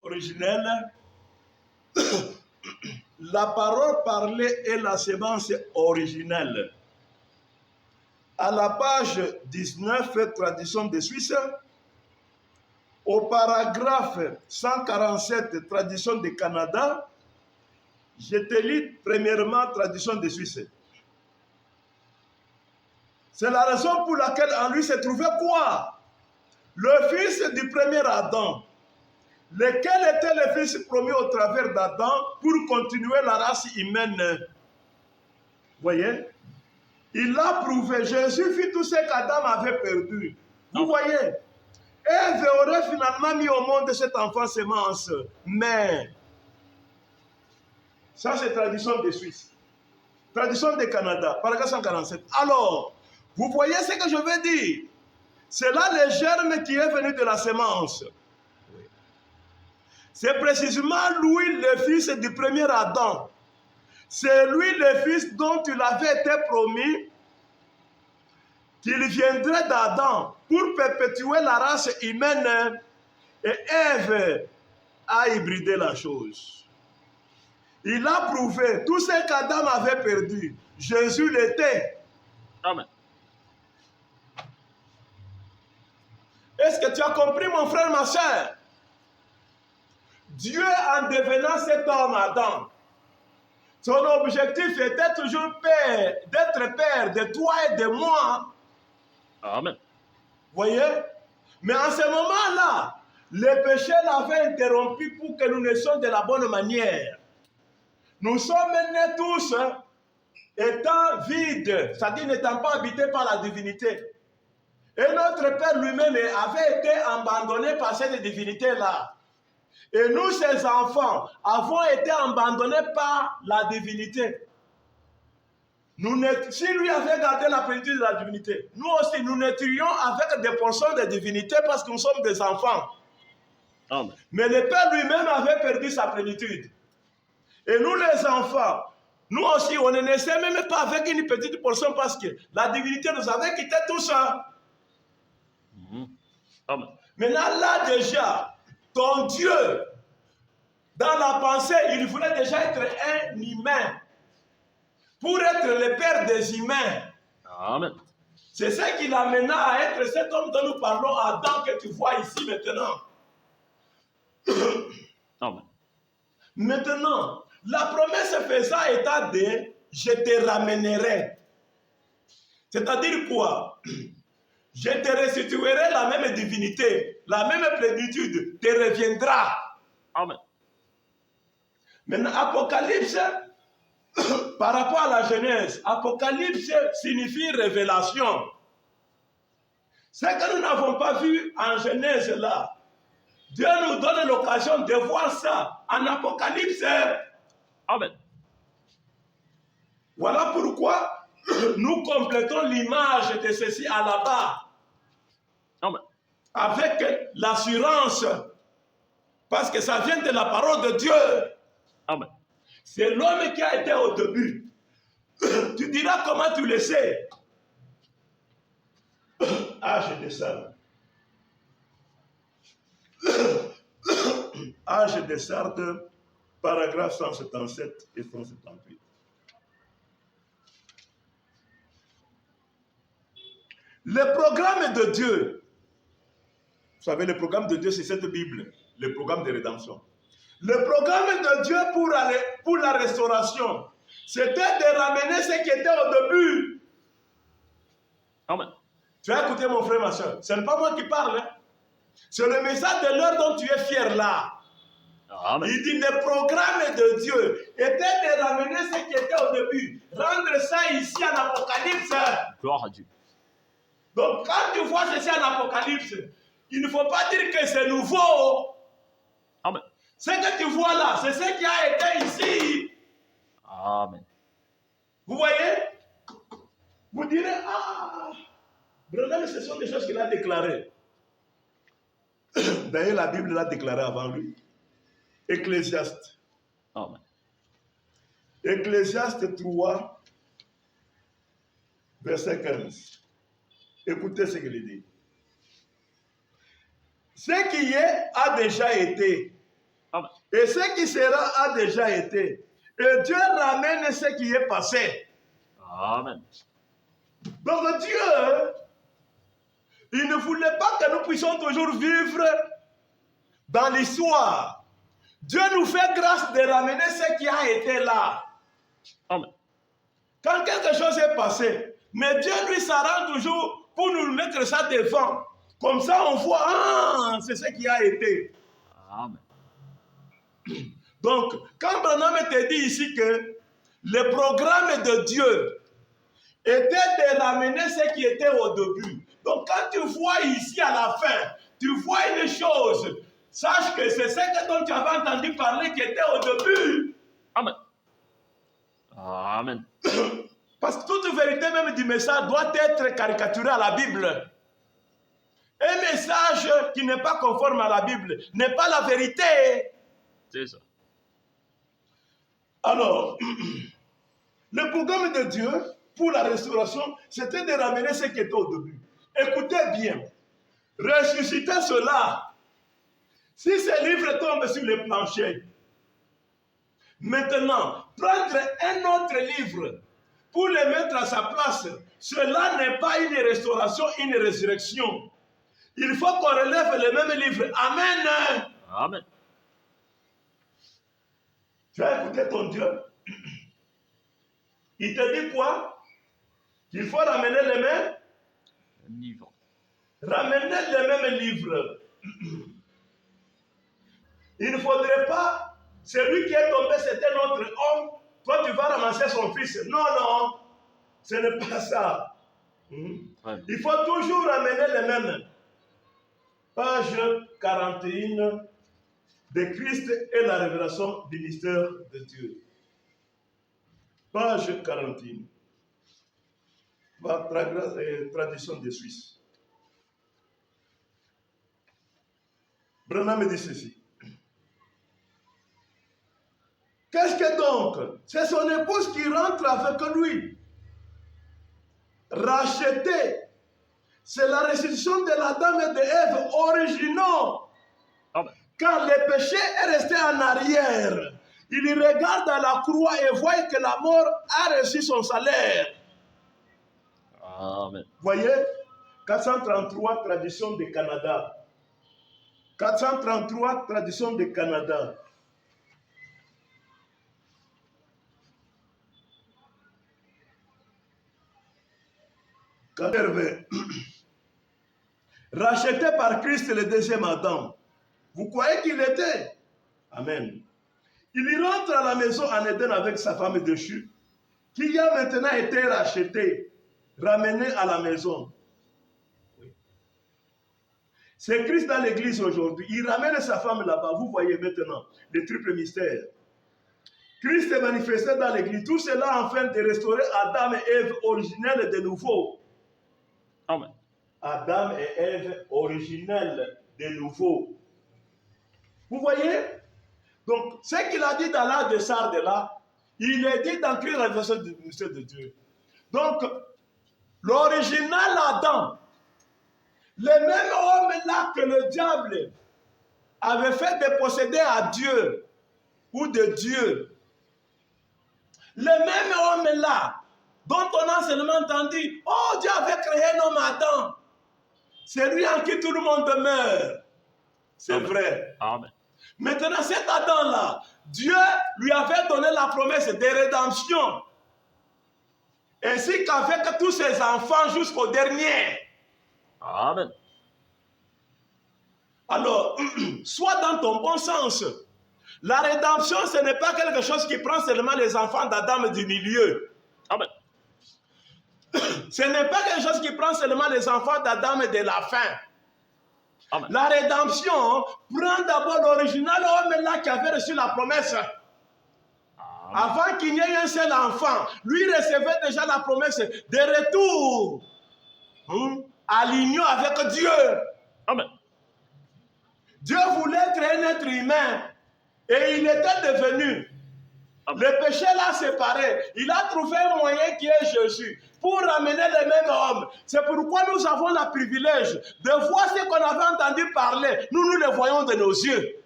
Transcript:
originelle, la parole parlée est la sémence originelle. À la page 19, tradition de Suisse, au paragraphe 147, tradition de Canada, je te lis premièrement tradition de Suisse. C'est la raison pour laquelle en lui se trouvait quoi? Le fils du premier Adam. Lequel était le fils promis au travers d'Adam pour continuer la race humaine? Voyez? Il a prouvé, Jésus fit tout ce qu'Adam avait perdu. Vous voyez? Ève aurait finalement mis au monde cet enfant sémence. Mais, ça c'est tradition de Suisse. Tradition de Canada, paragraphe 147. Alors, vous voyez ce que je veux dire? C'est là le germe qui est venu de la sémence. C'est précisément lui le fils du premier Adam. C'est lui le fils dont il avait été promis qu'il viendrait d'Adam pour perpétuer la race humaine. Et Ève a hybridé la chose. Il a prouvé tout ce qu'Adam avait perdu. Jésus l'était. Amen. Est-ce que tu as compris, mon frère, ma soeur? Dieu, en devenant cet homme Adam, son objectif était toujours père, d'être père de toi et de moi. Amen. Voyez? Mais en ce moment-là, le péché l'avait interrompu pour que nous naissions de la bonne manière. Nous sommes nés tous étant vides, c'est-à-dire n'étant pas habités par la divinité. Et notre Père lui-même avait été abandonné par cette divinité-là. Et nous, ses enfants, avons été abandonnés par la divinité. Si lui avait gardé la plénitude de la divinité, nous aussi, nous naîtrions avec des portions de divinité parce que nous sommes des enfants. Amen. Mais le Père lui-même avait perdu sa plénitude. Et nous, les enfants, nous aussi, on ne naissait même pas avec une petite portion parce que la divinité nous avait quittés tout ça. Amen. Maintenant, là déjà, ton Dieu, dans la pensée, il voulait déjà être un humain pour être le père des humains. Amen. C'est ce qui l'amena à être cet homme dont nous parlons, Adam, que tu vois ici maintenant. Amen. Maintenant, la promesse faisant état de « je te ramènerai ». C'est-à-dire quoi? Je te restituerai la même divinité, la même plénitude, te reviendra. Amen. Maintenant, Apocalypse, par rapport à la Genèse, Apocalypse signifie révélation. Ce que nous n'avons pas vu en Genèse là, Dieu nous donne l'occasion de voir ça en Apocalypse. Amen. Voilà pourquoi nous complétons l'image de ceci à la bas. Amen. Avec l'assurance, parce que ça vient de la parole de Dieu. Amen. C'est l'homme qui a été au début. Tu diras comment tu le sais. Âge de Sardes. Âge de Sardes, paragraphe 177 et 178. Le programme de Dieu, vous savez, le programme de Dieu, c'est cette Bible, le programme de rédemption. Le programme de Dieu pour la restauration, c'était de ramener ce qui était au début. Amen. Tu as écouté mon frère, ma soeur. Ce n'est pas moi qui parle. Hein? C'est le message de l'heure dont tu es fier là. Amen. Il dit le programme de Dieu était de ramener ce qui était au début. Rendre ça ici en Apocalypse. Gloire à Dieu. Donc quand tu vois ceci en Apocalypse, il ne faut pas dire que c'est nouveau. Amen. Ce que tu vois là, c'est ce qui a été ici. Amen. Vous voyez? Vous direz, ah, Branham, ce sont des choses qu'il a déclarées. D'ailleurs, la Bible l'a déclaré avant lui. Ecclésiaste. Amen. Ecclésiaste 3, verset 15. Écoutez ce qu'il dit. Ce qui est a déjà été, Amen. Et ce qui sera a déjà été. Et Dieu ramène ce qui est passé. Amen. Donc Dieu, il ne voulait pas que nous puissions toujours vivre dans l'histoire. Dieu nous fait grâce de ramener ce qui a été là. Amen. Quand quelque chose est passé, mais Dieu lui s'arrange toujours pour nous mettre ça devant. Comme ça, on voit, ah, c'est ce qui a été. Amen. Donc, quand Branham te dit ici que le programme de Dieu était de ramener ce qui était au début. Donc, quand tu vois ici à la fin, tu vois une chose, sache que c'est ce dont tu avais entendu parler qui était au début. Amen. Amen. Parce que toute vérité même du message doit être caricaturée à la Bible. Un message qui n'est pas conforme à la Bible n'est pas la vérité. C'est ça. Alors, le programme de Dieu pour la restauration, c'était de ramener ce qui était au début. Écoutez bien, ressusciter cela. Si ce livre tombe sur le plancher, maintenant, prendre un autre livre pour le mettre à sa place, cela n'est pas une restauration, une résurrection. Il faut qu'on relève le même livre. Amen. Amen. Tu as écouté ton Dieu. Il te dit quoi? Il faut ramener les mêmes Livre. Ramener les mêmes livres. Il ne faudrait pas, celui qui est tombé, c'était notre homme, toi tu vas ramasser son fils. Non, non, ce n'est pas ça. Il faut toujours ramener les mêmes. Page 41 de Christ et la révélation du mystère de Dieu. Page 41. Tradition des Suisses. Branham dit ceci. Qu'est-ce que donc? C'est son épouse qui rentre avec lui. Racheter. C'est la restitution de l'Adam et de Ève originaux. Amen. Car le péché est resté en arrière. Il regarde à la croix et voit que la mort a reçu son salaire. Amen. Voyez, 433 traditions du Canada. 433 traditions du Canada. Racheté par Christ le deuxième Adam. Vous croyez qu'il était? Amen. Il rentre à la maison en Éden avec sa femme déchue, qui a maintenant été rachetée, ramenée à la maison. Oui. C'est Christ dans l'église aujourd'hui. Il ramène sa femme là-bas. Vous voyez maintenant le triple mystère. Christ est manifesté dans l'église. Tout cela afin de restaurer Adam et Ève originels de nouveau. Amen. Adam et Ève originels de nouveau. Vous voyez? Donc, ce qu'il a dit dans l'art de Sardes là, il est dit dans Christ la révélation du mystère de Dieu. Donc, l'original Adam, le même homme là que le diable avait fait de posséder à Dieu ou de Dieu, le même homme là, dont on a seulement entendu, oh Dieu avait créé un homme Adam, c'est lui en qui tout le monde meurt. C'est vrai. Amen. Maintenant, cet Adam-là, Dieu lui avait donné la promesse de rédemption. Ainsi qu'avec tous ses enfants jusqu'au dernier. Amen. Alors, sois dans ton bon sens. La rédemption, ce n'est pas quelque chose qui prend seulement les enfants d'Adam du milieu. Amen. Ce n'est pas quelque chose qui prend seulement les enfants d'Adam de la fin. Amen. La rédemption prend d'abord l'original homme là qui avait reçu la promesse. Amen. Avant qu'il n'y ait un seul enfant, lui recevait déjà la promesse de retour à l'union avec Dieu. Amen. Dieu voulait créer un être humain et il était devenu. Amen. Le péché l'a séparé. Il a trouvé un moyen qui est Jésus pour ramener le même homme. C'est pourquoi nous avons le privilège de voir ce qu'on avait entendu parler. Nous le voyons de nos yeux.